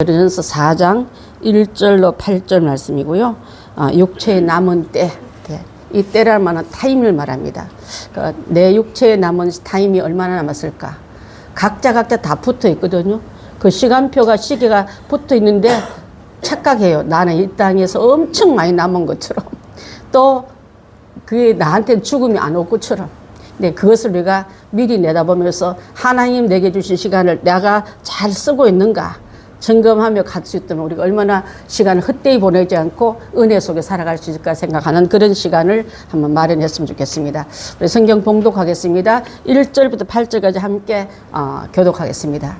고린도전서 4장 1절로 8절 말씀이고요. 육체의 남은 때, 이 때라는 말은 타임을 말합니다. 내 육체에 남은 타임이 얼마나 남았을까? 각자 다 붙어 있거든요. 그 시간표가 시계가 붙어 있는데 착각해요. 나는 이 땅에서 엄청 많이 남은 것처럼, 또 그게 나한테는 죽음이 안 올 것처럼. 네, 그것을 우리가 미리 내다보면서 하나님 내게 주신 시간을 내가 잘 쓰고 있는가 점검하며 갈 수 있다면 우리가 얼마나 시간을 헛되이 보내지 않고 은혜 속에 살아갈 수 있을까 생각하는 그런 시간을 한번 마련했으면 좋겠습니다. 우리 성경 봉독하겠습니다. 1절부터 8절까지 함께 교독하겠습니다.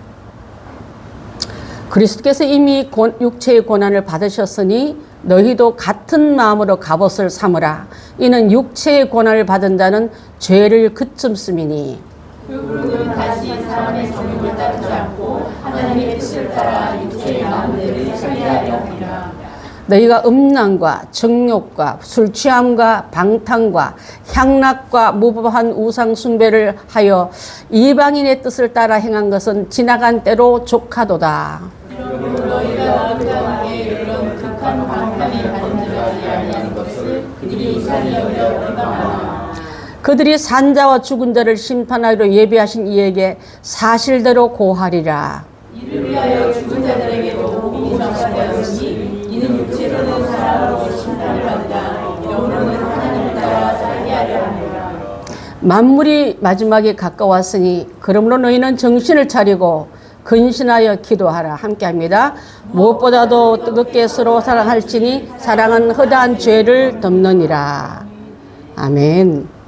그리스도께서 이미 육체의 고난을 받으셨으니 너희도 같은 마음으로 갑옷을 삼으라. 이는 육체의 고난을 받은 자는 죄를 그쯤쓰미니 그분은 다시 사람의 정욕을 따르지 않고 하나님의 뜻을 따라 육체의 마음대로 살게 하리라. 너희가 음란과 정욕과 술 취함과 방탕과 향락과 무법한 우상 숭배를 하여 이방인의 뜻을 따라 행한 것은 지나간 때로 족하도다. 너희가 그들에게 이런 극한 방탕에 가든지 아니하는 것을 그들이 이상히 여겨 비방하나. 그들이 산자와 죽은 자를 심판하기로 예비하신 이에게 사실대로 고하리라. 이를 위하여 죽은 자들에게도 복음이 전파되었으니 이는 육체로는 사람으로 심판을 받으나 영으로는 하나님을 따라 살게 하려 함이라. 만물이 마지막에 가까웠으니 그러므로 너희는 정신을 차리고 근신하여 기도하라. 함께합니다. 무엇보다도 뜨겁게 서로 사랑할지니 사랑은 허다한 죄를 덮느니라. 아멘.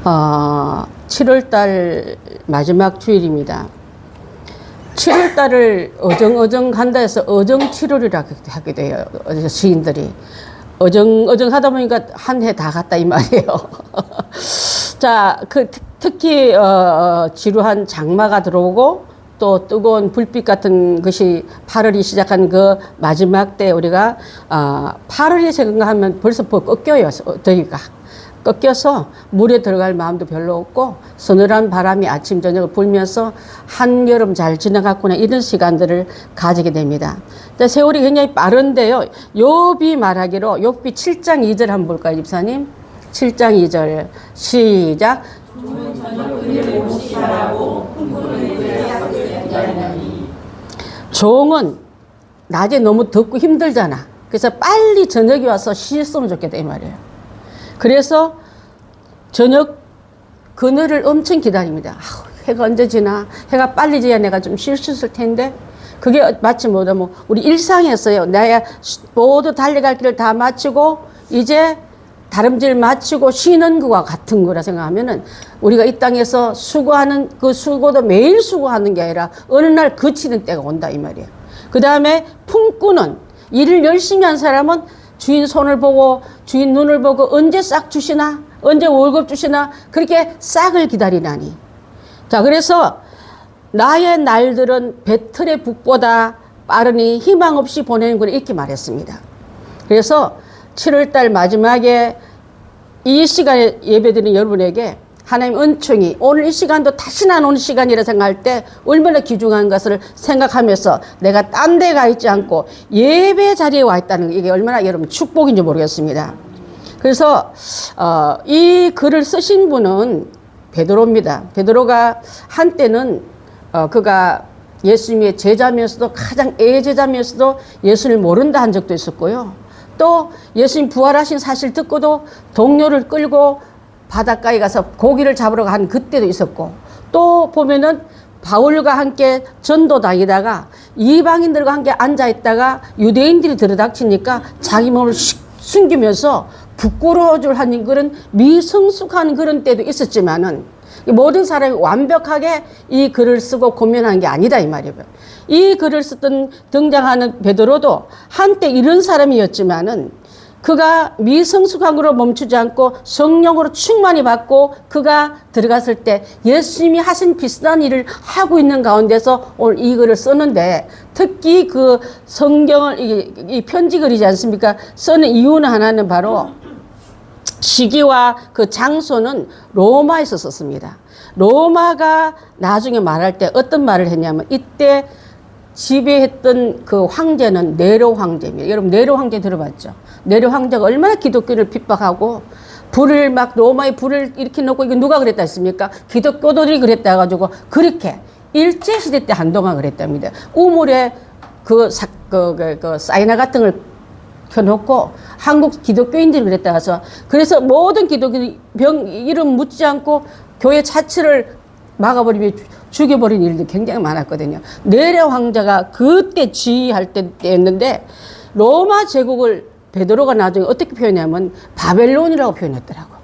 7월달 마지막 주일입니다. 7월달을 어정어정 간다 해서 어정칠월이라고 하게 돼요. 시인들이. 어정 하다 보니까 한 해 다 갔다 이 말이에요. 자, 특히 지루한 장마가 들어오고 또 뜨거운 불빛 같은 것이 8월이 시작한 그 마지막 때 우리가 8월이 생각하면 벌써 꺾여요. 더위가. 꺾여서 물에 들어갈 마음도 별로 없고 서늘한 바람이 아침 저녁을 불면서 한여름 잘 지나갔구나 이런 시간들을 가지게 됩니다. 세월이 굉장히 빠른데요. 욥이 말하기로 욥기 7장 2절 한번 볼까요, 집사님? 7장 2절 시작. 종은 낮에 너무 덥고 힘들잖아. 그래서 빨리 저녁이 와서 쉬었으면 좋겠다 이 말이에요. 그래서 저녁 그늘을 엄청 기다립니다. 해가 언제 지나? 해가 빨리 지야 내가 좀 쉴 수 있을 텐데 그게 마치 뭐냐면 우리 일상에서요. 내가 모두 달려갈 길을 다 마치고 이제 다름질 마치고 쉬는 것과 같은 거라 생각하면은 우리가 이 땅에서 수고하는 그 수고도 매일 수고하는 게 아니라 어느 날 그치는 때가 온다 이 말이에요. 그 다음에 품꾼은 일을 열심히 한 사람은 주인 손을 보고 주인 눈을 보고 언제 싹 주시나 언제 월급 주시나 그렇게 싹을 기다리나니. 자, 그래서 나의 날들은 배틀의 북보다 빠르니 희망 없이 보내는 걸 이렇게 말했습니다. 그래서 7월달 마지막에 이 시간에 예배드리는 여러분에게 하나님 은총이 오늘 이 시간도 다시는 안 오는 시간이라 생각할 때 얼마나 귀중한 것을 생각하면서 내가 딴 데 가 있지 않고 예배 자리에 와 있다는 이게 얼마나 여러분 축복인지 모르겠습니다. 그래서 이 글을 쓰신 분은 베드로입니다. 베드로가 한때는 그가 예수님의 제자면서도 가장 애제자면서도 예수를 모른다 한 적도 있었고요. 또 예수님 부활하신 사실 듣고도 동료를 끌고 바닷가에 가서 고기를 잡으러 간 그때도 있었고 또 보면은 바울과 함께 전도 다니다가 이방인들과 함께 앉아있다가 유대인들이 들이닥치니까 자기 몸을 숨기면서 부끄러워 줄 하는 그런 미성숙한 그런 때도 있었지만은 모든 사람이 완벽하게 이 글을 쓰고 고민한 게 아니다 이 말이에요. 이 글을 쓰던 등장하는 베드로도 한때 이런 사람이었지만은 그가 미성숙한 거로 멈추지 않고 성령으로 충만히 받고 그가 들어갔을 때 예수님이 하신 비슷한 일을 하고 있는 가운데서 오늘 이 글을 쓰는데 특히 그 성경을 이 편지글이지 않습니까? 쓰는 이유는 하나는 바로 시기와 그 장소는 로마에서 썼습니다. 로마가 나중에 말할 때 어떤 말을 했냐면 이때 지배했던 그 황제는 네로 황제입니다. 여러분 네로 황제 들어봤죠? 네로 황제가 얼마나 기독교를 핍박하고 불을 막 로마의 불을 이렇게 놓고 이거 누가 그랬다 했습니까? 기독교들이 그랬다 해가지고 그렇게 일제시대 때 한동안 그랬답니다. 우물에 그 사이나 같은 걸 켜놓고 한국 기독교인들이 그랬다 해서 그래서 모든 기독교인이 이름 묻지 않고 교회 자체를 막아버리며 죽여버린 일들이 굉장히 많았거든요. 네로 황제가 그때 지휘할 때였는데 로마 제국을 베드로가 나중에 어떻게 표현하냐면 바벨론이라고 표현했더라고.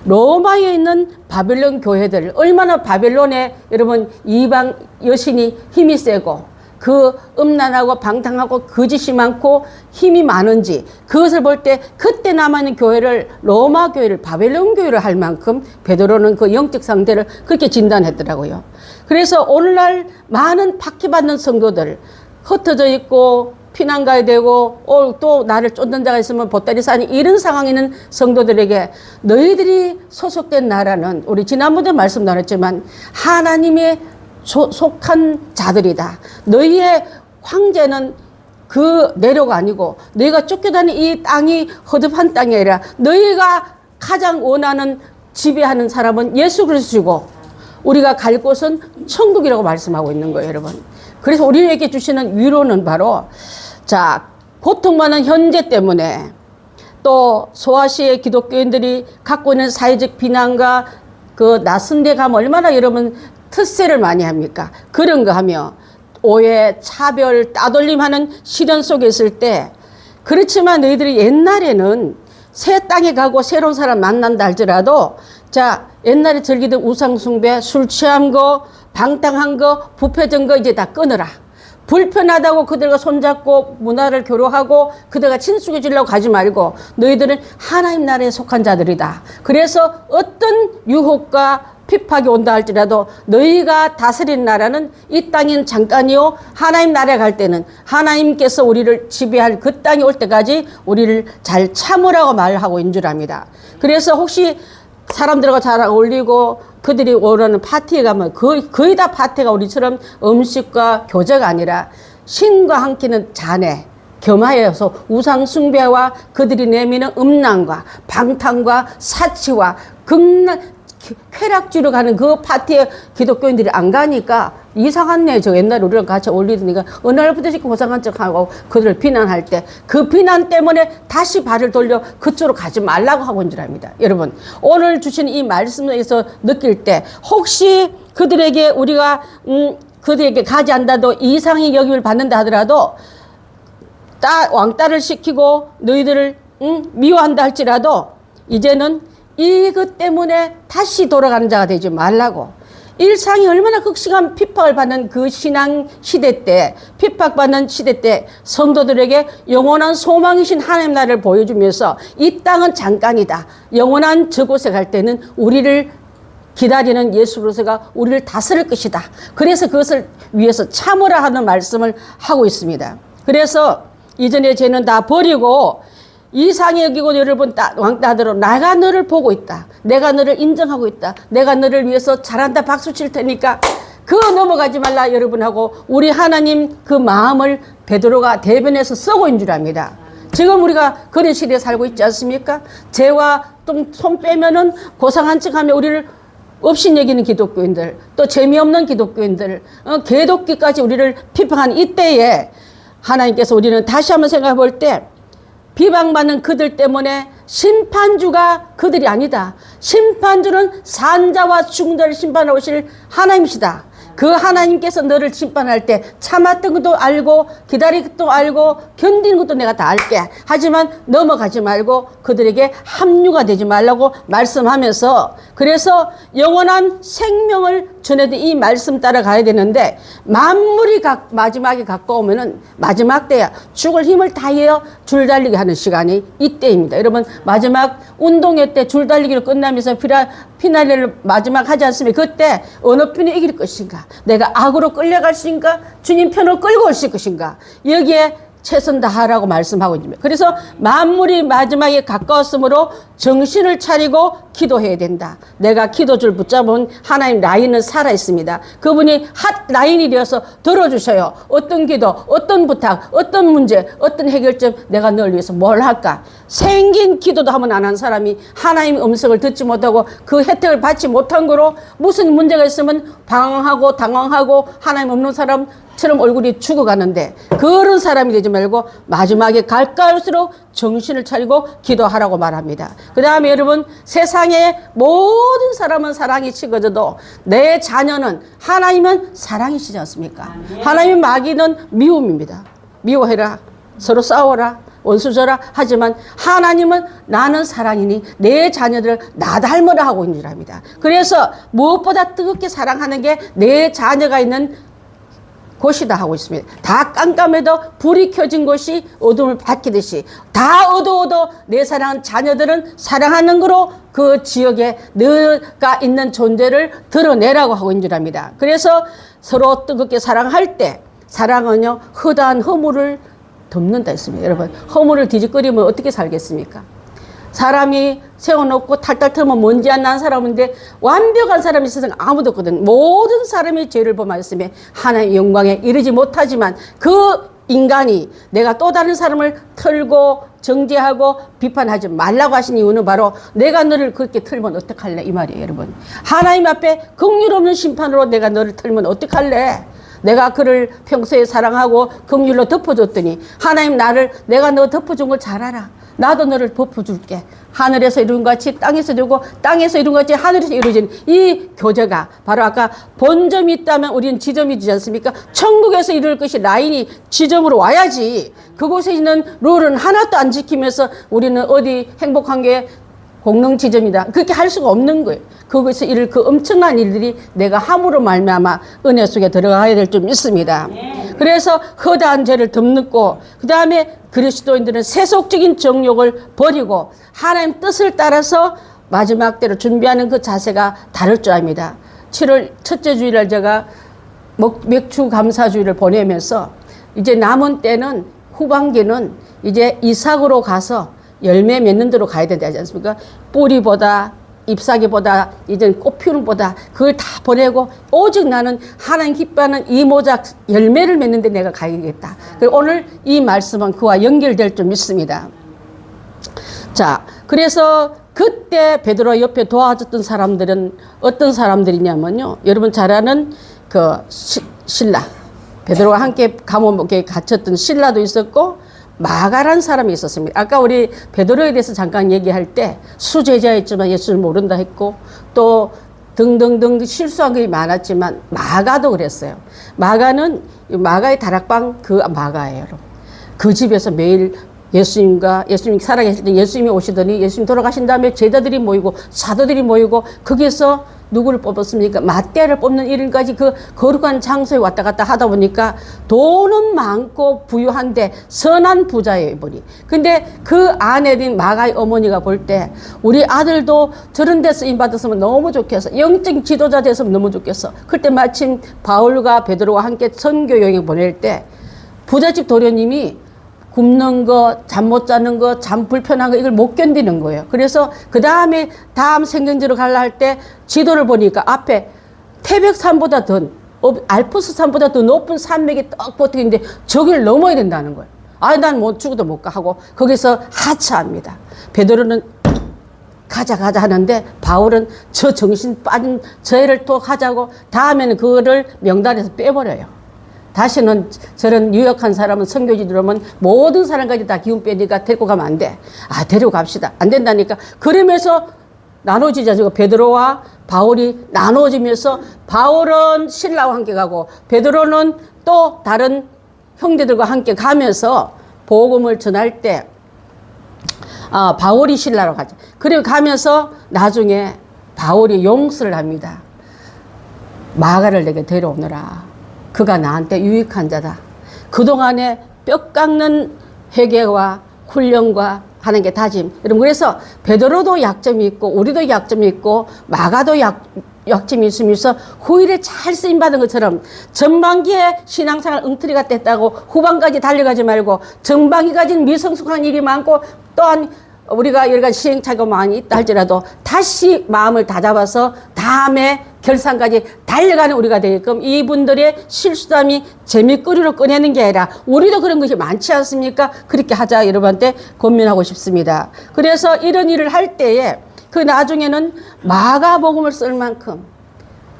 로마에 있는 바벨론 교회들 얼마나 바벨론에 여러분 이방 여신이 힘이 세고 그 음란하고 방탕하고 거짓이 많고 힘이 많은지 그것을 볼 때 그때 남아있는 교회를 로마 교회를 바벨론 교회를 할 만큼 베드로는 그 영적 상태를 그렇게 진단했더라고요. 그래서 오늘날 많은 박해받는 성도들 흩어져 있고 피난 가야 되고 또 나를 쫓는 자가 있으면 보따리 싸니 이런 상황에 있는 성도들에게 너희들이 소속된 나라는 우리 지난번에 말씀 나눴지만 하나님의 속한 자들이다. 너희의 황제는 그 내로가 아니고 너희가 쫓겨다니는 이 땅이 허접한 땅이 아니라 너희가 가장 원하는 지배하는 사람은 예수 그리스도시고 우리가 갈 곳은 천국이라고 말씀하고 있는 거예요, 여러분. 그래서 우리에게 주시는 위로는 바로 자, 고통많은 현재 때문에 또 소아시의 기독교인들이 갖고 있는 사회적 비난과 그 낯선 데 가면 얼마나 여러분 특세를 많이 합니까? 그런 거 하며 오해, 차별, 따돌림하는 시련 속에 있을 때 그렇지만 너희들이 옛날에는 새 땅에 가고 새로운 사람 만난다 할지라도 자 옛날에 즐기던 우상숭배, 술 취한 거, 방탕한 거, 부패된 거 이제 다 끊어라. 불편하다고 그들과 손잡고 문화를 교류하고 그들과 친숙해지려고 가지 말고 너희들은 하나님 나라에 속한 자들이다. 그래서 어떤 유혹과 핍박이 온다 할지라도 너희가 다스리는 나라는 이 땅은 잠깐이요 하나님 나라에 갈 때는 하나님께서 우리를 지배할 그 땅이 올 때까지 우리를 잘 참으라고 말하고 있는 줄 압니다. 그래서 혹시 사람들과 잘 어울리고 그들이 오라는 파티에 가면 거의 다 파티가 우리처럼 음식과 교제가 아니라 신과 함께는 잔해 겸하여서 우상 숭배와 그들이 내미는 음란과 방탕과 사치와 쾌락주로 가는 그 파티에 기독교인들이 안 가니까 이상하네. 저 옛날에 우리랑 같이 어울리더니까 어느 날부터 이렇게 고상한 척하고 그들을 비난할 때 그 비난 때문에 다시 발을 돌려 그쪽으로 가지 말라고 하고 있는 줄 압니다. 여러분 오늘 주신 이 말씀에서 느낄 때 혹시 그들에게 우리가 그들에게 가지 않다도 이상히 여김을 받는다 하더라도 왕따를 시키고 너희들을 미워한다 할지라도 이제는 이것 때문에 다시 돌아가는 자가 되지 말라고. 일상이 얼마나 극심한 핍박을 받는 그 신앙 시대 때, 핍박받는 시대 때 성도들에게 영원한 소망이신 하나님 나라를 보여주면서 이 땅은 잠깐이다. 영원한 저곳에 갈 때는 우리를 기다리는 예수 그리스도가 우리를 다스릴 것이다. 그래서 그것을 위해서 참으라 하는 말씀을 하고 있습니다. 그래서 이전의 죄는 다 버리고 이상히 여기고 여러분 왕따들로 내가 너를 보고 있다. 내가 너를 인정하고 있다. 내가 너를 위해서 잘한다 박수 칠 테니까 그거 넘어가지 말라 여러분하고 우리 하나님 그 마음을 베드로가 대변해서 쓰고 있는 줄 압니다. 지금 우리가 그런 시대에 살고 있지 않습니까? 죄와 손 빼면은 고상한 척하며 우리를 없인 여기는 기독교인들 또 재미없는 기독교인들 개독기까지 우리를 비판하는 이때에 하나님께서 우리는 다시 한번 생각해 볼 때 비방받는 그들 때문에 심판주가 그들이 아니다. 심판주는 산자와 죽은자를 심판하러 오실 하나님이시다. 그 하나님께서 너를 심판할 때 참았던 것도 알고 기다린 것도 알고 견디는 것도 내가 다 알게. 하지만 넘어가지 말고 그들에게 합류가 되지 말라고 말씀하면서 그래서 영원한 생명을 전해도 이 말씀 따라 가야 되는데 만물이 마지막에 가까우면은 마지막 때야 죽을 힘을 다하여 줄달리기 하는 시간이 이때입니다. 여러분 마지막 운동회 때 줄달리기를 끝나면서 피날레를 마지막 하지 않습니까? 그때 어느 편이 이길 것인가? 내가 악으로 끌려갈 것인가? 주님 편으로 끌고 올 것인가? 여기에 최선 다하라고 말씀하고 있습니다. 그래서 만물이 마지막에 가까웠으므로 정신을 차리고 기도해야 된다. 내가 기도줄 붙잡은 하나님 라인은 살아있습니다. 그분이 핫 라인이 되어서 들어주셔요. 어떤 기도, 어떤 부탁, 어떤 문제, 어떤 해결점, 내가 널 위해서 뭘 할까? 생긴 기도도 한번 안 한 사람이 하나님의 음성을 듣지 못하고 그 혜택을 받지 못한 거로 무슨 문제가 있으면 방황하고 당황하고 하나님 없는 사람처럼 얼굴이 죽어가는데, 그런 사람이 되지 말고 마지막에 가까울수록 정신을 차리고 기도하라고 말합니다. 그 다음에 여러분, 세상의 모든 사람은 사랑이 식어져도 내 자녀는, 하나님은 사랑이시지 않습니까? 하나님의 마귀는 미움입니다. 미워해라, 서로 싸워라, 원수져라. 하지만 하나님은 나는 사랑이니 내 자녀들을 나 닮으라 하고 있는 줄 압니다. 그래서 무엇보다 뜨겁게 사랑하는 게 내 자녀가 있는 곳이다 하고 있습니다. 다 깜깜해도 불이 켜진 곳이 어둠을 밝히듯이 다 어두워도 내 사랑하는 자녀들은 사랑하는 거로 그 지역에 너가 있는 존재를 드러내라고 하고 있는 줄 압니다. 그래서 서로 뜨겁게 사랑할 때, 사랑은요 허다한 허물을 덮는다 했습니다. 여러분, 허물을 뒤집거리면 어떻게 살겠습니까? 사람이 세워놓고 탈탈 털면 먼지 안 나는 사람인데 완벽한 사람이 세상에 아무도 없거든. 모든 사람이 죄를 범하였으며 하나님의 영광에 이르지 못하지만 그 인간이 내가 또 다른 사람을 털고 정죄하고 비판하지 말라고 하신 이유는 바로 내가 너를 그렇게 털면 어떡할래 이 말이에요. 여러분, 하나님 앞에 긍휼 없는 심판으로 내가 너를 털면 어떡할래? 내가 그를 평소에 사랑하고 긍휼로 덮어줬더니 하나님 내가 너 덮어준 걸 잘 알아. 나도 너를 덮어줄게. 하늘에서 이룬 것 같이 땅에서 이루고 땅에서 이룬 것 같이 하늘에서 이루어진 이 교제가 바로 아까 본점이 있다면 우리는 지점이 되지 않습니까? 천국에서 이룰 것이 라인이 지점으로 와야지. 그곳에 있는 룰은 하나도 안 지키면서 우리는 어디 행복한 게 공릉 지점이다, 그렇게 할 수가 없는 거예요. 거기서 이룰 그 엄청난 일들이 내가 함으로 말미암아 은혜 속에 들어가야 될 줄 믿습니다. 그래서 허다한 죄를 덮는고, 그 다음에 그리스도인들은 세속적인 정욕을 버리고 하나님 뜻을 따라서 마지막 때로 준비하는 그 자세가 다를 줄 압니다. 7월 첫째 주일날 제가 맥주 감사주일을 보내면서 이제 남은 때는, 후반기는 이제 이삭으로 가서 열매 맺는 대로 가야 되지 않습니까? 뿌리보다 잎사귀보다 이제 꽃 피우는 보다 그걸 다 보내고 오직 나는 하나님 기뻐하는 이 모작 열매를 맺는 데 내가 가야겠다. 그리고 오늘 이 말씀은 그와 연결될 줄 믿습니다. 자, 그래서 그때 베드로 옆에 도와줬던 사람들은 어떤 사람들이냐면요, 여러분 잘 아는 그 신라, 베드로와 함께 감옥에 갇혔던 신라도 있었고 마가란 사람이 있었습니다. 아까 우리 베드로에 대해서 잠깐 얘기할 때 수제자였지만 예수를 모른다 했고 또 등등등 실수한 게 많았지만 마가도 그랬어요. 마가의 다락방 그 마가예요. 여러분. 그 집에서 매일 예수님이 살아계실 때 예수님이 오시더니 예수님 돌아가신 다음에 제자들이 모이고 사도들이 모이고 거기에서 누구를 뽑았습니까? 마태를 뽑는 일까지 그 거룩한 장소에 왔다 갔다 하다 보니까 돈은 많고 부유한데 선한 부자예요, 이분이. 근데 그 아내인 마가의 어머니가 볼 때 우리 아들도 저런 데 쓰임 받았으면 너무 좋겠어. 영적 지도자 됐으면 너무 좋겠어. 그때 마침 바울과 베드로와 함께 선교 여행 보낼 때 부잣집 도련님이 굶는 거, 잠 못 자는 거, 잠 불편한 거 이걸 못 견디는 거예요. 그래서 그 다음에 다음 생경지로 가려 할 때 지도를 보니까 앞에 태백산보다 더 알프스산보다 더 높은 산맥이 딱 붙어 있는데 저길 넘어야 된다는 거예요. 아, 난 못 죽어도 못 가 하고 거기서 하차합니다. 베드로는 가자 하는데 바울은 저 정신 빠진 저 애를 또 하자고 다음에는 그거를 명단에서 빼버려요. 다시는 저런 유력한 사람은 선교지 들어오면 모든 사람까지 다 기운 빼니까 데리고 가면 안 돼. 아, 데리고 갑시다. 안 된다니까. 그러면서 나눠지자. 베드로와 바울이 나눠지면서 바울은 신라와 함께 가고 베드로는 또 다른 형제들과 함께 가면서 복음을 전할 때 바울이 신라로 가죠. 그리고 가면서 나중에 바울이 용서를 합니다. 마가를 내게 데려오너라. 그가 나한테 유익한 자다. 그동안에 뼈 깎는 회개와 훈련과 하는 게 다짐. 여러분, 그래서 베드로도 약점이 있고 우리도 약점이 있고 마가도 약점이 있으면서 후일에 잘 쓰임받은 것처럼 전반기에 신앙생활 엉터리가 됐다고 후반까지 달려가지 말고 전반기 가진 미성숙한 일이 많고 또한 우리가 여러 가지 시행착오가 많이 있다 할지라도 다시 마음을 다잡아서 다음에 결산까지 달려가는 우리가 되게끔 이분들의 실수담이 재미거리로 꺼내는 게 아니라 우리도 그런 것이 많지 않습니까? 그렇게 하자 여러분한테 권면하고 싶습니다. 그래서 이런 일을 할 때에 그 나중에는 마가복음을 쓸 만큼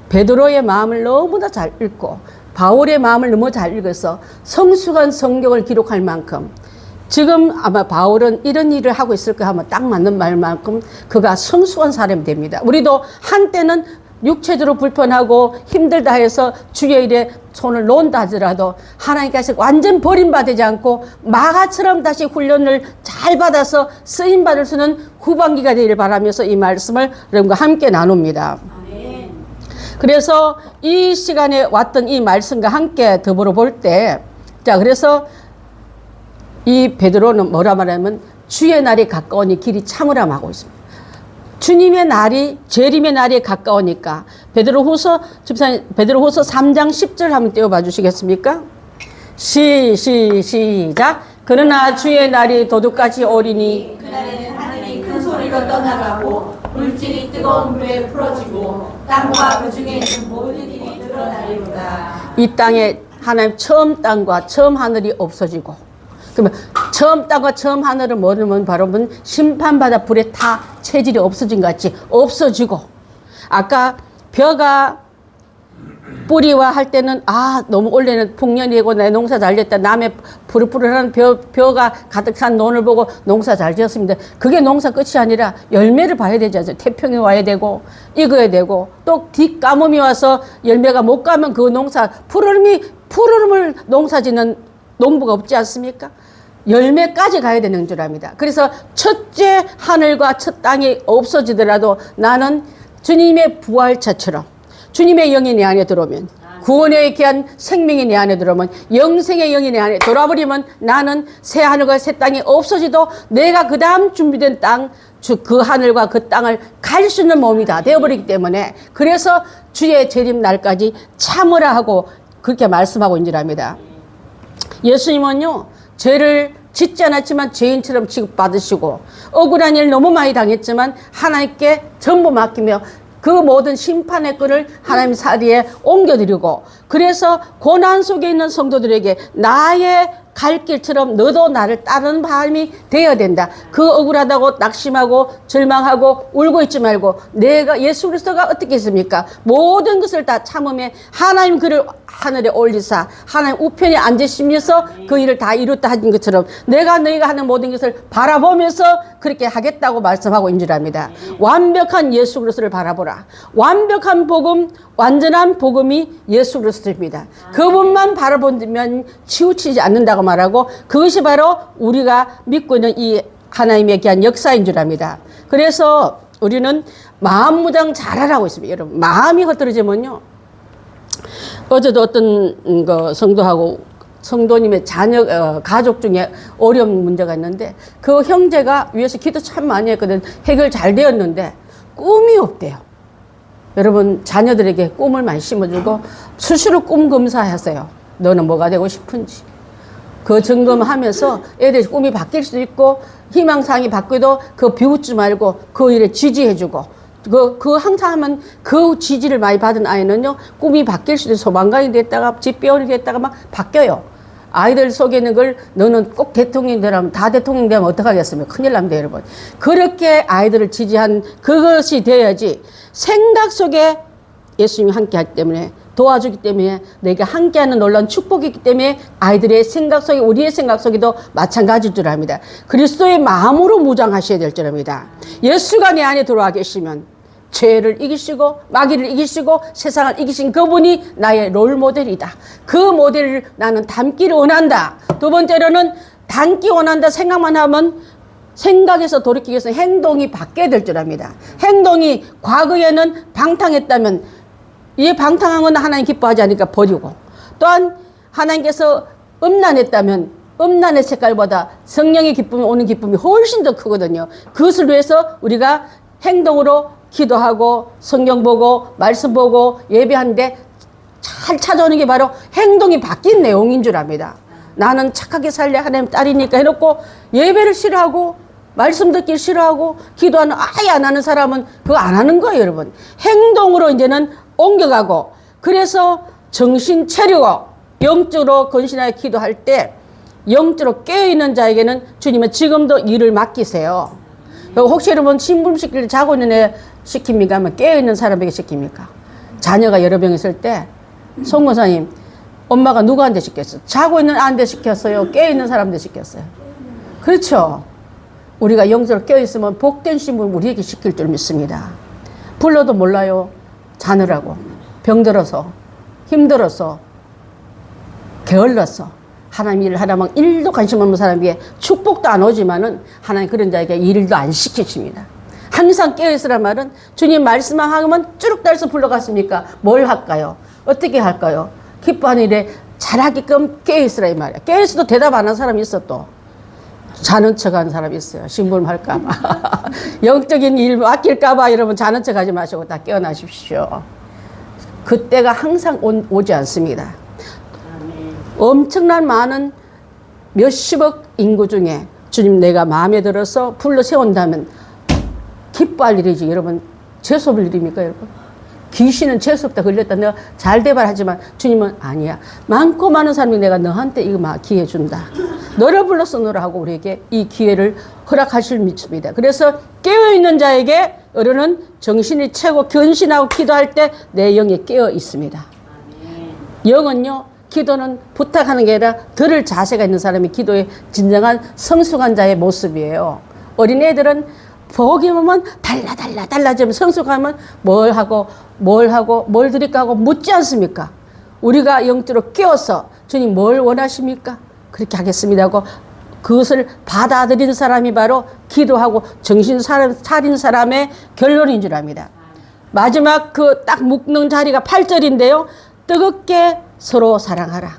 베드로의 마음을 너무나 잘 읽고 바울의 마음을 너무 잘 읽어서 성숙한 성경을 기록할 만큼 지금 아마 바울은 이런 일을 하고 있을 까 하면 딱 맞는 말만큼 그가 성숙한 사람이 됩니다. 우리도 한때는 육체적으로 불편하고 힘들다 해서 주의 일에 손을 놓는다 하더라도 하나님께서 완전 버림받지 않고 마가처럼 다시 훈련을 잘 받아서 쓰임받을 수 있는 후반기가 되기를 바라면서 이 말씀을 여러분과 함께 나눕니다. 그래서 이 시간에 왔던 이 말씀과 함께 더불어 볼 때, 자, 그래서 이 베드로는 뭐라 말하면 주의 날이 가까우니 길이 참으라 하고 있습니다. 주님의 날이, 재림의 날이 가까우니까 베드로후서 3장 10절 한번 띄워봐 주시겠습니까? 시작. 그러나 주의 날이 도둑같이 오리니 그날에는 하늘이 큰 소리로 떠나가고 물질이 뜨거운 물에 풀어지고 땅과 그 중에 있는 모든 일이 드러나리로다. 이 땅에 하나님 처음 땅과 처음 하늘이 없어지고, 그러면 처음 땅과 처음 하늘을 모르면 바로 심판받아 불에 타 체질이 없어진 것 같이 없어지고, 아까 벼가 뿌리와 할 때는 너무 올해는 풍년이고 내 농사 잘 됐다, 남의 푸릇푸릇한 벼가 가득한 논을 보고 농사 잘 지었습니다. 그게 농사 끝이 아니라 열매를 봐야 되지 않아요? 태평이 와야 되고 익어야 되고 또 뒷가뭄이 와서 열매가 못 가면 그 농사 푸르름을 농사 짓는 농부가 없지 않습니까? 열매까지 가야 되는 줄 압니다. 그래서 첫째 하늘과 첫 땅이 없어지더라도 나는 주님의 부활차처럼 주님의 영이 내 안에 들어오면, 구원에 귀한 생명이 내 안에 들어오면, 영생의 영이 내 안에 돌아버리면 나는 새 하늘과 새 땅이 없어지도 내가 그 다음 준비된 땅, 그 하늘과 그 땅을 갈 수 있는 몸이 다 되어버리기 때문에, 그래서 주의 재림 날까지 참으라 하고 그렇게 말씀하고 있는 줄 압니다. 예수님은요, 죄를 짓지 않았지만 죄인처럼 취급받으시고 억울한 일 너무 많이 당했지만 하나님께 전부 맡기며 그 모든 심판의 끈을 하나님 사리에 옮겨드리고, 그래서 고난 속에 있는 성도들에게 나의 갈 길처럼 너도 나를 따르는 바람이 되어야 된다. 그 억울하다고 낙심하고 절망하고 울고 있지 말고, 내가 예수 그리스도가 어떻게 했습니까? 모든 것을 다 참으며 하나님 그를 하늘에 올리사 하나님 우편에 앉으시면서 그 일을 다 이뤘다 하신 것처럼 내가 너희가 하는 모든 것을 바라보면서 그렇게 하겠다고 말씀하고 있는 줄 압니다. 완벽한 예수 그리스도를 바라보라. 완벽한 복음, 완전한 복음이 예수 그리스도입니다. 그분만 바라보면 치우치지 않는다고 말하고, 그것이 바로 우리가 믿고 있는 이 하나님의 귀한 역사인 줄 압니다. 그래서 우리는 마음 무장 잘하라고 있습니다. 여러분, 마음이 흐트러지면요, 어제도 어떤 성도하고 성도님의 자녀, 가족 중에 어려운 문제가 있는데 그 형제가 위에서 기도 참 많이 했거든. 해결 잘 되었는데 꿈이 없대요. 여러분, 자녀들에게 꿈을 많이 심어주고 수시로 꿈 검사하세요. 너는 뭐가 되고 싶은지. 그 점검하면서 애들이 꿈이 바뀔 수도 있고 희망사항이 바뀌어도 그 비웃지 말고 그 일에 지지해주고, 그 항상 하면 그 지지를 많이 받은 아이는요, 꿈이 바뀔 수도 있어요. 소방관이 됐다가 집배원이 됐다가 막 바뀌어요. 아이들 속에 있는 걸 너는 꼭 대통령이 되라면 다 대통령 되면 어떡하겠습니까? 큰일 납니다, 여러분. 그렇게 아이들을 지지한 그것이 되어야지, 생각 속에 예수님이 함께 하기 때문에, 도와주기 때문에, 내가 함께하는 놀라운 축복이기 때문에 아이들의 생각 속에, 우리의 생각 속에도 마찬가지일 줄 압니다. 그리스도의 마음으로 무장하셔야 될 줄 압니다. 예수가 내 안에 들어와 계시면 죄를 이기시고 마귀를 이기시고 세상을 이기신 그분이 나의 롤 모델이다. 그 모델을 나는 닮기를 원한다. 두 번째로는 닮기 원한다 생각만 하면 생각에서 돌이키기 위해서 행동이 바뀌어야 될 줄 압니다. 행동이 과거에는 방탕했다면 이 방탕한 건 하나님 기뻐하지 않으니까 버리고, 또한 하나님께서 음란했다면 음란의 색깔보다 성령의 기쁨이 오는 기쁨이 훨씬 더 크거든요. 그것을 위해서 우리가 행동으로 기도하고 성경 보고 말씀 보고 예배하는데 잘 찾아오는 게 바로 행동이 바뀐 내용인 줄 압니다. 나는 착하게 살래 하나님 딸이니까 해놓고 예배를 싫어하고 말씀 듣기 싫어하고 기도하는 아예 안 하는 사람은 그거 안 하는 거예요, 여러분. 행동으로 이제는 옮겨가고, 그래서 정신 차리고 영적으로 건신하여 기도할 때 영적으로 깨어있는 자에게는 주님은 지금도 일을 맡기세요. 혹시 여러분 신부름 시킬 때 자고 있는 애 시킵니까? 아니면 깨어있는 사람에게 시킵니까? 자녀가 여러 명 있을 때 송교사님, 엄마가 누구한테 시켰어요? 자고 있는 아한테 시켰어요? 깨어있는 사람한테 시켰어요? 그렇죠. 우리가 영적으로 깨어있으면 복된 신부를 우리에게 시킬 줄 믿습니다. 불러도 몰라요. 자느라고 병들어서 힘들어서 게을러서 하나님 일을 하라면 일도 관심 없는 사람에게 축복도 안 오지만은 하나님 그런 자에게 일도 안 시키십니다. 항상 깨어있으란 말은 주님 말씀만 하면 쭈룩달서 불러갔습니까? 뭘 할까요? 어떻게 할까요? 기뻐하는 일에 잘하게끔 깨어있으라 이 말이야. 깨어있어도 대답 안 한 사람이 있어. 또 자는 척 하는 사람이 있어요. 심부름 할까봐. 영적인 일 맡길까봐 여러분 자는 척 하지 마시고 다 깨어나십시오. 그때가 항상 오지 않습니다. 엄청난 많은 몇십억 인구 중에 주님 내가 마음에 들어서 불러 세운다면 기뻐할 일이지. 여러분 재수없을 일입니까 여러분? 귀신은 재수없다 걸렸다 내가 잘 대발하지만 주님은 아니야. 많고 많은 사람이 내가 너한테 이거 기회 준다. 너를 불러서 너를 하고 우리에게 이 기회를 허락하실 믿습니다. 그래서 깨어있는 자에게 어른은 정신이 채고 견신하고 기도할 때 내 영이 깨어 있습니다. 영은요, 기도는 부탁하는 게 아니라 들을 자세가 있는 사람이 기도의 진정한 성숙한 자의 모습이에요. 어린애들은 보기만 하면 달라지면 성숙하면 뭘 드릴까 하고 묻지 않습니까? 우리가 영적으로 깨어서 주님 뭘 원하십니까? 그렇게 하겠습니다 하고 그것을 받아들인 사람이 바로 기도하고 정신 차린 사람의 결론인 줄 압니다. 마지막 그 딱 묶는 자리가 8절인데요. 뜨겁게 서로 사랑하라.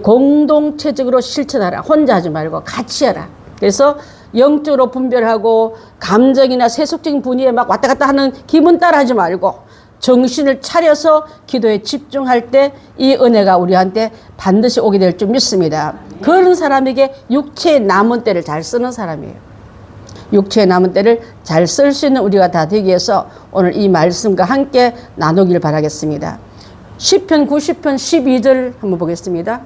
공동체적으로 실천하라. 혼자 하지 말고 같이 하라. 그래서 영적으로 분별하고 감정이나 세속적인 분위기에 막 왔다 갔다 하는 기분 따라 하지 말고 정신을 차려서 기도에 집중할 때 이 은혜가 우리한테 반드시 오게 될 줄 믿습니다. 그런 사람에게 육체의 남은 때를 잘 쓰는 사람이에요. 육체의 남은 때를 잘 쓸 수 있는 우리가 다 되기 위해서 오늘 이 말씀과 함께 나누길 바라겠습니다. 시편 90편 12절 한번 보겠습니다.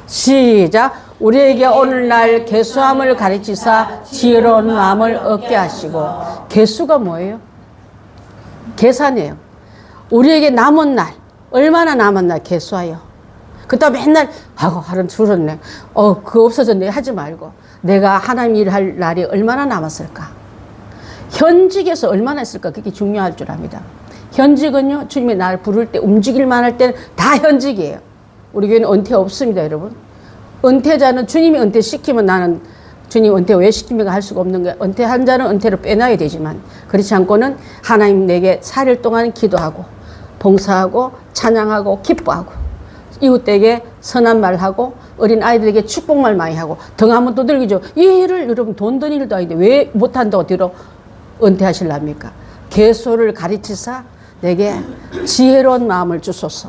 시작. 우리에게 오늘날 계수함을 가르치사 지혜로운 마음을 얻게 하시고. 계수가 뭐예요? 계산이에요. 우리에게 남은 날, 얼마나 남은 날 계수하여. 그다음 맨날 하루는 줄었네. 그거 없어졌네 하지 말고 내가 하나님 일할 날이 얼마나 남았을까? 현직에서 얼마나 있을까? 그게 중요할 줄 압니다. 현직은요, 주님이 나를 부를 때 움직일만 할 때는 다 현직이에요. 우리 교회는 은퇴 없습니다, 여러분. 은퇴자는 주님이 은퇴시키면 나는 주님 은퇴 왜 시킵니까 할 수가 없는 거예요. 은퇴한 자는 은퇴를 빼놔야 되지만 그렇지 않고는 하나님 내게 4일 동안 기도하고 봉사하고 찬양하고 기뻐하고 이웃에게 선한 말하고 어린 아이들에게 축복말 많이 하고 등 한번 두들기죠. 이 일을 여러분 돈 든 일도 아닌데 왜 못한다고 뒤로 은퇴하실랍니까? 계수를 가르치사 내게 지혜로운 마음을 주소서.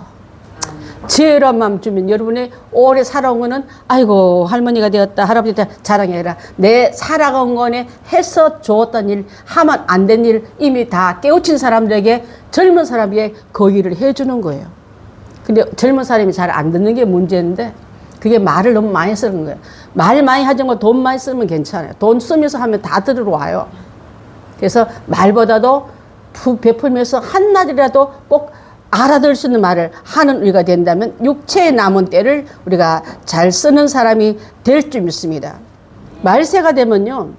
지혜로운 마음 주면 여러분이 오래 살아온 거는 아이고 할머니가 되었다 할아버지한테 자랑이 아니라 내 살아온 거에 해서 좋았던 일 하면 안 된 일 이미 다 깨우친 사람들에게 젊은 사람에게 그 일을 해주는 거예요. 근데 젊은 사람이 잘 안 듣는 게 문제인데 그게 말을 너무 많이 쓰는 거예요. 말 많이 하지 말고 돈 많이 쓰면 괜찮아요. 돈 쓰면서 하면 다 들으러 와요. 그래서 말보다도 베풀면서 한마디라도 꼭 알아들 수 있는 말을 하는 우리가 된다면 육체의 남은 때를 우리가 잘 쓰는 사람이 될 줄 믿습니다. 말세가 되면요,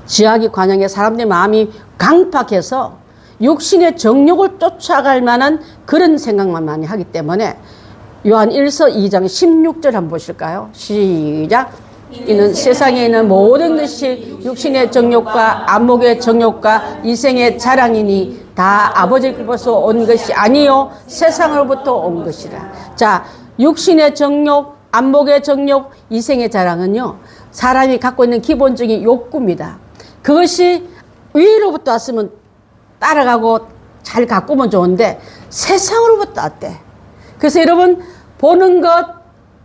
지하기 관영에 사람들의 마음이 강팍해서 육신의 정욕을 쫓아갈 만한 그런 생각만 많이 하기 때문에 요한 1서 2장 16절 한번 보실까요? 시작. 이는 세상에 있는 모든 것이 육신의 정욕과 안목의 정욕과 이생의 자랑이니 다 아버지께로부터 온 것이 아니요 세상으로부터 온 것이라. 자, 육신의 정욕, 안목의 정욕, 이생의 자랑은요 사람이 갖고 있는 기본적인 욕구입니다. 그것이 위로부터 왔으면 따라가고 잘 가꾸면 좋은데 세상으로부터 왔대. 그래서 여러분 보는 것,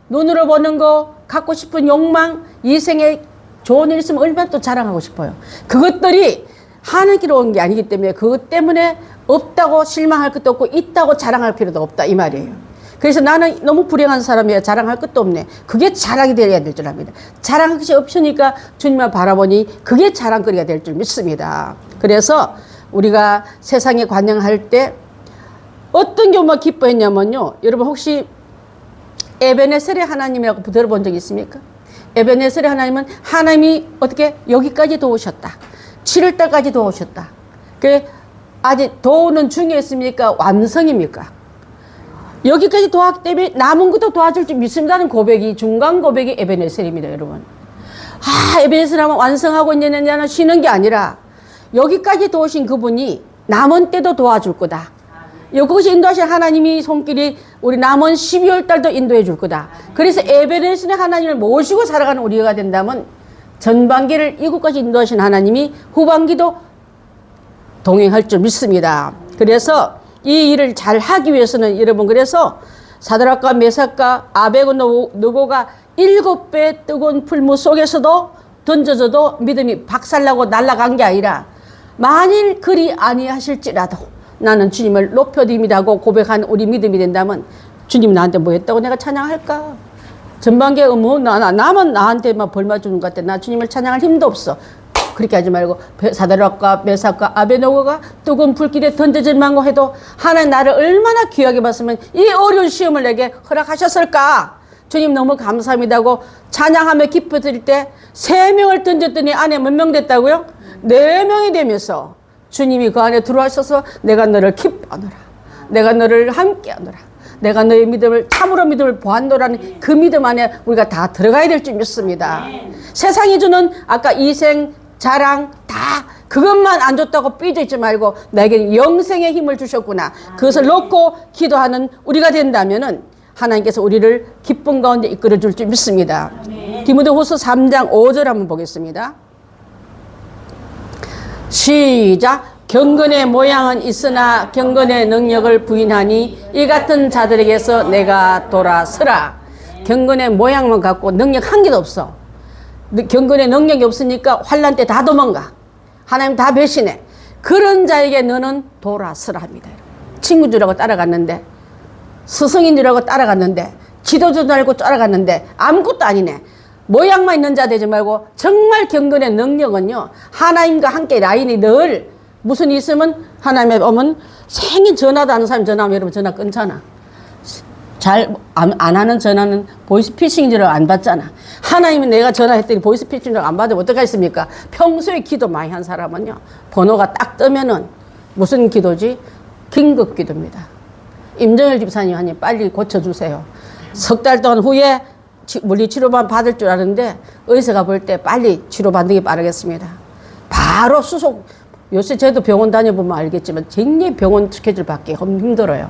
눈으로 보는 거, 갖고 싶은 욕망, 이 생에 좋은 일 있으면 얼마나 또 자랑하고 싶어요. 그것들이 하늘길로 온 게 아니기 때문에 그것 때문에 없다고 실망할 것도 없고 있다고 자랑할 필요도 없다 이 말이에요. 그래서 나는 너무 불행한 사람이야, 자랑할 것도 없네. 그게 자랑이 되어야 될 줄 압니다. 자랑할 것이 없으니까 주님을 바라보니 그게 자랑거리가 될 줄 믿습니다. 그래서 우리가 세상에 관영할 때 어떤 경우만 기뻐했냐면요, 여러분 혹시 에베네셀의 하나님이라고 들어본 적 있습니까? 에베네셀의 하나님은 하나님이 어떻게 여기까지 도우셨다, 7월달까지 도우셨다. 그 아직 도우는 중요했습니까? 완성입니까? 여기까지 도왔기 때문에 남은 것도 도와줄 줄 믿습니다는 고백이, 중간 고백이 에베네셀입니다, 여러분. 에베네셀 하면 완성하고 있느냐는 쉬는 게 아니라 여기까지 도우신 그분이 남은 때도 도와줄 거다. 여기까지 인도하신 하나님이 손길이 우리 남은 12월 달도 인도해 줄 거다. 그래서 에베네셀의 하나님을 모시고 살아가는 우리가 된다면 전반기를 이곳까지 인도하신 하나님이 후반기도 동행할 줄 믿습니다. 그래서 이 일을 잘 하기 위해서는 여러분, 그래서 사드락과 메삭과 아베고노고가 7배 뜨거운 풀무 속에서도 던져져도 믿음이 박살나고 날아간 게 아니라 만일 그리 아니하실지라도 나는 주님을 높여드립니다고 고백한 우리 믿음이 된다면 주님 나한테 뭐 했다고 내가 찬양할까? 전반기에 뭐 나만 나한테만 벌 주는 것 같아. 나 주님을 찬양할 힘도 없어. 그렇게 하지 말고 사드락과 메삭과 아베노고가 뜨거운 불길에 던져질만고 해도 하나님 나를 얼마나 귀하게 봤으면 이 어려운 시험을 내게 허락하셨을까? 주님 너무 감사합니다고 찬양하며 기뻐드릴 때 3명을 던졌더니 안에 몇 명 됐다고요? 4명이 되면서 주님이 그 안에 들어와셔서 내가 너를 기뻐하노라, 내가 너를 함께하노라, 내가 너의 믿음을 참으로 믿음을 보았노라는 그 믿음 안에 우리가 다 들어가야 될 줄 믿습니다. 세상이 주는 아까 이생 자랑 다 그것만 안 줬다고 삐져있지 말고 나에게 영생의 힘을 주셨구나, 그것을 놓고 기도하는 우리가 된다면은 하나님께서 우리를 기쁨 가운데 이끌어 줄 줄 믿습니다. 디모데후서 3장 5절 한번 보겠습니다. 시작. 경건의 모양은 있으나 경건의 능력을 부인하니 이 같은 자들에게서 내가 돌아서라. 경건의 모양만 갖고 능력 한 개도 없어. 경건의 능력이 없으니까 환난 때 다 도망가. 하나님 다 배신해. 그런 자에게 너는 돌아서라 합니다. 친구인 줄 알고 따라갔는데, 스승인 줄 알고 따라갔는데, 지도자인 줄 알고 따라갔는데 아무것도 아니네. 모양만 있는 자 되지 말고 정말 경건의 능력은요, 하나님과 함께 라인이 늘 무슨 일 있으면 하나님의 오면 생긴 전화도 하는 사람이 전화하면 여러분 전화 끊잖아. 잘 안 하는 전화는 보이스피싱인 줄 안 받잖아. 하나님은 내가 전화했더니 보이스피싱인 줄 안 받으면 어떡하겠습니까? 평소에 기도 많이 한 사람은요, 번호가 딱 뜨면은 무슨 기도지? 긴급 기도입니다. 임정일 집사님 하니 빨리 고쳐주세요. 3달 동안 후에 물리치료만 받을 줄 아는데 의사가 볼 때 빨리 치료받는 게 빠르겠습니다. 바로 수속. 요새 저도 병원 다녀보면 알겠지만 굉장히 병원 스케줄 받기 힘들어요.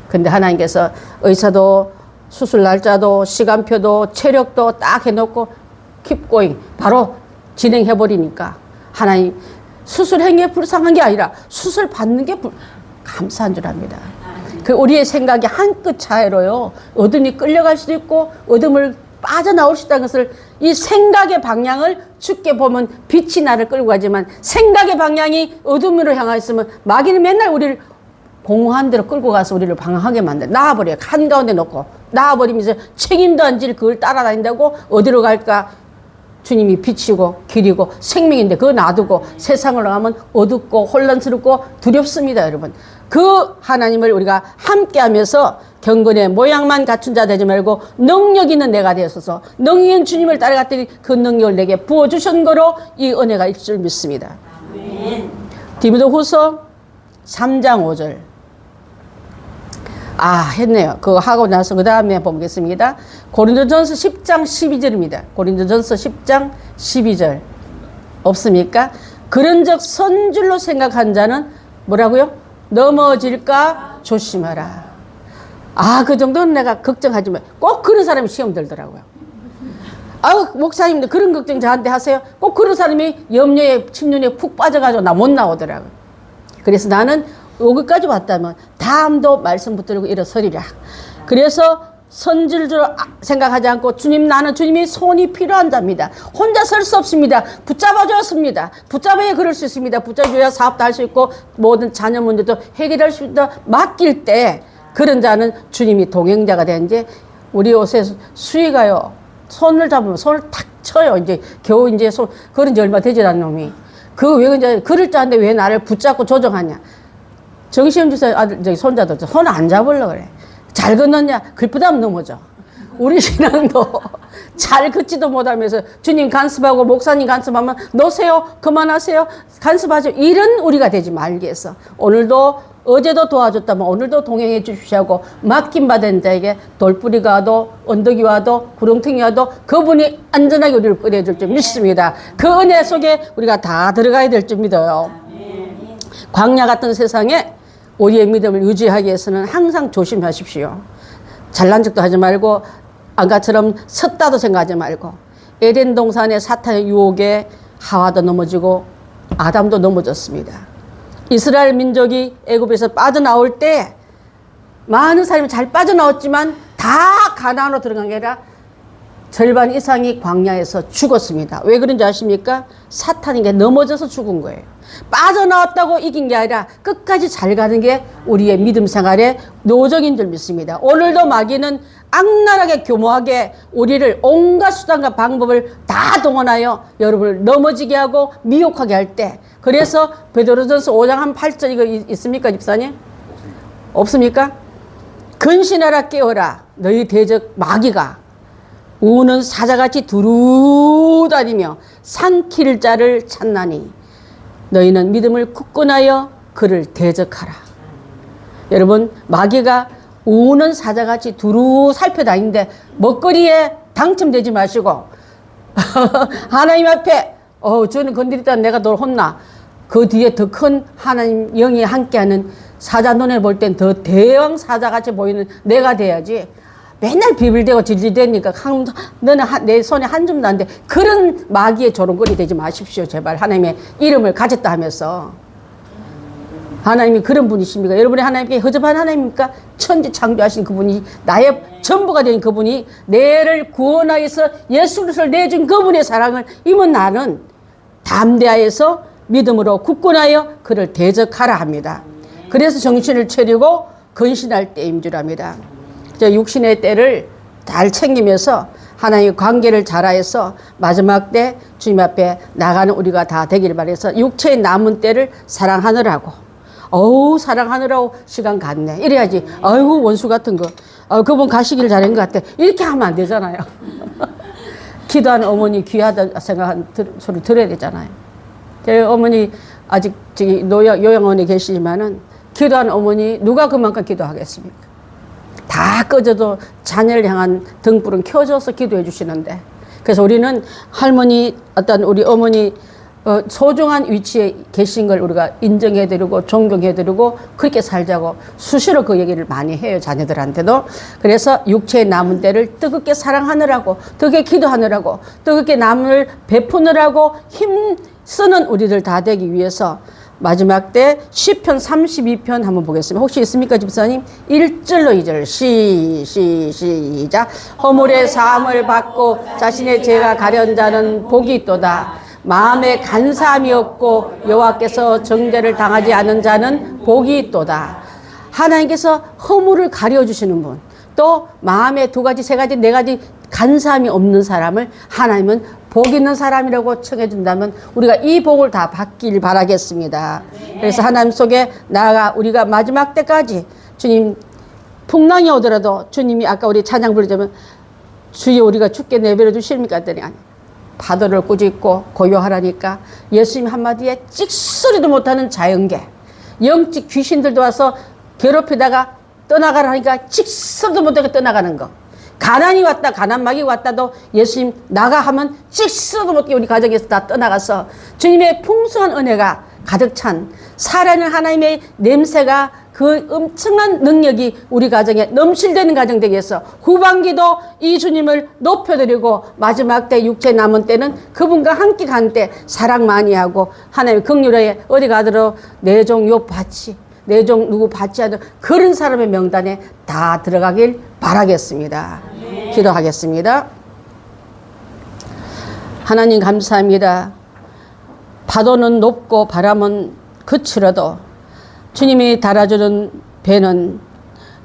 근데 하나님께서 의사도 수술 날짜도 시간표도 체력도 딱 해놓고 keep going 바로 진행해버리니까 하나님 수술 행위에 불쌍한 게 아니라 수술 받는 게 감사한 줄 압니다. 그 우리의 생각이 한 끗 차이로요, 어둠이 끌려갈 수도 있고 어둠을 빠져나올 수 있다는 것을, 이 생각의 방향을 주께 보면 빛이 나를 끌고 가지만 생각의 방향이 어둠으로 향하였으면 마귀는 맨날 우리를 공허한 데로 끌고 가서 우리를 방황하게 만들어 나와버려요. 한가운데 놓고 나와버리면서 책임도 안 질 그걸 따라다닌다고 어디로 갈까? 주님이 빛이고 길이고 생명인데 그거 놔두고 세상으로 가면 어둡고 혼란스럽고 두렵습니다, 여러분. 그 하나님을 우리가 함께 하면서 경건의 모양만 갖춘 자 되지 말고 능력 있는 내가 되어서 능력 있는 주님을 따라갔더니 그 능력을 내게 부어주신 거로 이 은혜가 있을 줄 믿습니다. 디모데후서 3장 5절. 했네요. 그거 하고 나서 그 다음에 보겠습니다. 고린도전서 10장 12절입니다. 고린도전서 10장 12절. 없습니까? 그런즉 선줄로 생각한 자는 뭐라고요? 넘어질까 조심하라. 그 정도는 내가 걱정하지 마. 꼭 그런 사람이 시험 들더라고요. 아우, 목사님들 그런 걱정 저한테 하세요. 꼭 그런 사람이 염려에, 침륜에 푹 빠져가지고 나 못 나오더라고요. 그래서 나는 여기까지 왔다면 다음도 말씀 붙들고 일어서리라. 그래서 선질 줄 생각하지 않고 주님, 나는 주님이 손이 필요한 자입니다. 혼자 설 수 없습니다. 붙잡아줬습니다. 붙잡아야 그럴 수 있습니다. 붙잡아줘야 사업도 할 수 있고 모든 자녀 문제도 해결할 수 있다. 맡길 때 그런 자는 주님이 동행자가 되는지 우리 요새 수위가요. 손을 잡으면 손을 탁 쳐요. 이제 겨우 이제 그런 지 얼마 되지 않은 놈이. 왜 이제 그럴 자인데 왜 나를 붙잡고 조정하냐. 정시현 주사 아들, 저기 손자도 손 안 잡으려고 그래. 잘 걷느냐? 글쁘다면 넘어져. 우리 신앙도 잘 걷지도 못하면서 주님 간섭하고 목사님 간섭하면 놓으세요. 그만하세요. 간섭하죠. 이런 우리가 되지 말게 해서 오늘도 어제도 도와줬다면 오늘도 동행해 주시고 맡김받은 자에게 돌뿌리가 와도 언덕이 와도 구렁텅이 와도 그분이 안전하게 우리를 끌어줄 줄 믿습니다. 그 은혜 속에 우리가 다 들어가야 될 줄 믿어요. 광야 같은 세상에 우리의 믿음을 유지하기 위해서는 항상 조심하십시오. 잘난 척도 하지 말고 아까처럼 섰다도 생각하지 말고 에덴 동산의 사탄의 유혹에 하와도 넘어지고 아담도 넘어졌습니다. 이스라엘 민족이 애굽에서 빠져나올 때 많은 사람이 잘 빠져나왔지만 다 가나안으로 들어간 게 아니라 절반 이상이 광야에서 죽었습니다. 왜 그런지 아십니까? 사탄에게 넘어져서 죽은 거예요. 빠져나왔다고 이긴 게 아니라 끝까지 잘 가는 게 우리의 믿음 생활의 노정인 줄 믿습니다. 오늘도 마귀는 악랄하게 교모하게 우리를 온갖 수단과 방법을 다 동원하여 여러분을 넘어지게 하고 미혹하게 할 때, 그래서 베드로전서 5장 한 8절 이거 있습니까, 집사님? 없습니까? 근신하라 깨어라 너희 대적 마귀가 우는 사자같이 두루다니며 삼킬 자를 찾나니 너희는 믿음을 굳건하여 그를 대적하라. 여러분, 마귀가 우는 사자같이 두루 살펴다니는데 먹거리에 당첨되지 마시고 하나님 앞에 저는 건드렸다 내가 널 혼나. 그 뒤에 더 큰 하나님 영이 함께하는 사자 눈에 볼 땐 더 대형 사자같이 보이는 내가 돼야지. 맨날 비빌대고 질질대니까 너는 내 손에 한 줌도 안 돼. 그런 마귀의 조롱거리 되지 마십시오. 제발 하나님의 이름을 가졌다 하면서. 하나님이 그런 분이십니까? 여러분이 하나님께 허접한 하나님입니까? 천지 창조하신 그분이 나의 전부가 된 그분이 내를 구원하여서 예수 그리스도를 내준 그분의 사랑을 이면 나는 담대하여서 믿음으로 굳건하여 그를 대적하라 합니다. 그래서 정신을 차리고 근신할 때인 줄 압니다. 육신의 때를 잘 챙기면서 하나님의 관계를 잘하여서 마지막 때 주님 앞에 나가는 우리가 다 되길 바라서 육체의 남은 때를 사랑하느라고 사랑하느라고 시간 갔네 이래야지. 아이고 원수 같은 거 그분 가시길 잘한 것 같아 이렇게 하면 안 되잖아요. 기도하는 어머니 귀하다 생각한 소리 들어야 되잖아요. 제 어머니 아직 요양원에 계시지만은 기도하는 어머니 누가 그만큼 기도하겠습니까? 다 꺼져도 자녀를 향한 등불은 켜져서 기도해 주시는데, 그래서 우리는 할머니 우리 어머니 소중한 위치에 계신 걸 우리가 인정해 드리고 존경해 드리고 그렇게 살자고 수시로 그 얘기를 많이 해요, 자녀들한테도. 그래서 육체의 남은 때를 뜨겁게 사랑하느라고, 뜨겁게 기도하느라고, 뜨겁게 남을 베푸느라고 힘쓰는 우리들 다 되기 위해서 마지막 때 시편 32편 한번 보겠습니다. 혹시 있습니까, 집사님? 1절로 2절 시작. 허물의 사함을 받고 자신의 죄가 가려운 자는 복이 있도다. 마음에 간사함이 없고 여호와께서 정죄를 당하지 않은 자는 복이 있도다. 하나님께서 허물을 가려주시는 분, 또 마음에 2가지 3가지 4가지 간사함이 없는 사람을 하나님은 복 있는 사람이라고 청해준다면 우리가 이 복을 다 받길 바라겠습니다. 그래서 하나님 속에 나아가 우리가 마지막 때까지 주님 풍랑이 오더라도 주님이 아까 우리 찬양 부르자면 주여 우리가 죽게 내버려 두십니까 했더니 아니, 파도를 꾸짖고 고요하라니까 예수님 한마디에 찍소리도 못하는 자연계 영적 귀신들도 와서 괴롭히다가 떠나가라니까 찍소리도 못하게 떠나가는 거. 가난이 왔다, 가난막이 왔다도 예수님 나가 하면 찍소리도 못하게 우리 가정에서 다 떠나가서 주님의 풍성한 은혜가 가득 찬 살아있는 하나님의 냄새가 그 엄청난 능력이 우리 가정에 넘실대는 가정 되게 해서 후반기도 이 주님을 높여드리고 마지막 때 육체 남은 때는 그분과 함께 간 때 사랑 많이 하고 하나님 긍휼하게 어디 가더라도 내 종 요 밭이 내 종 누구 받지 않는 그런 사람의 명단에 다 들어가길 바라겠습니다. 기도하겠습니다. 하나님 감사합니다. 파도는 높고 바람은 그치러도 주님이 달아주는 배는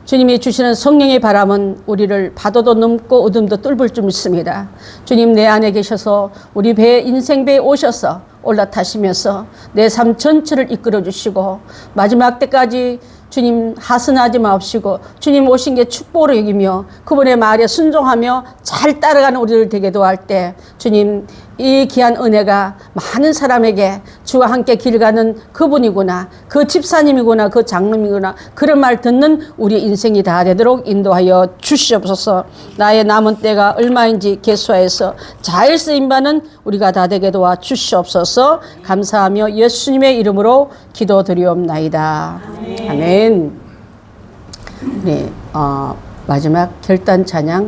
주님이 주시는 성령의 바람은 우리를 파도도 넘고 어둠도 뚫을 줄 믿습니다. 주님 내 안에 계셔서 우리 배 인생배에 오셔서 올라타시면서 내 삶 전체를 이끌어 주시고 마지막 때까지 주님 하선하지 마옵시고 주님 오신 게 축복으로 여기며 그분의 말에 순종하며 잘 따라가는 우리를 되게 도할 때 주님 이 귀한 은혜가 많은 사람에게 주와 함께 길 가는 그분이구나, 그 집사님이구나, 그 장로님이구나, 그런 말 듣는 우리 인생이 다 되도록 인도하여 주시옵소서. 나의 남은 때가 얼마인지 계수하여서 잘 쓰임받는 우리가 다 되게 도와 주시옵소서. 감사하며 예수님의 이름으로 기도드리옵나이다. 아멘. 네, 마지막 결단 찬양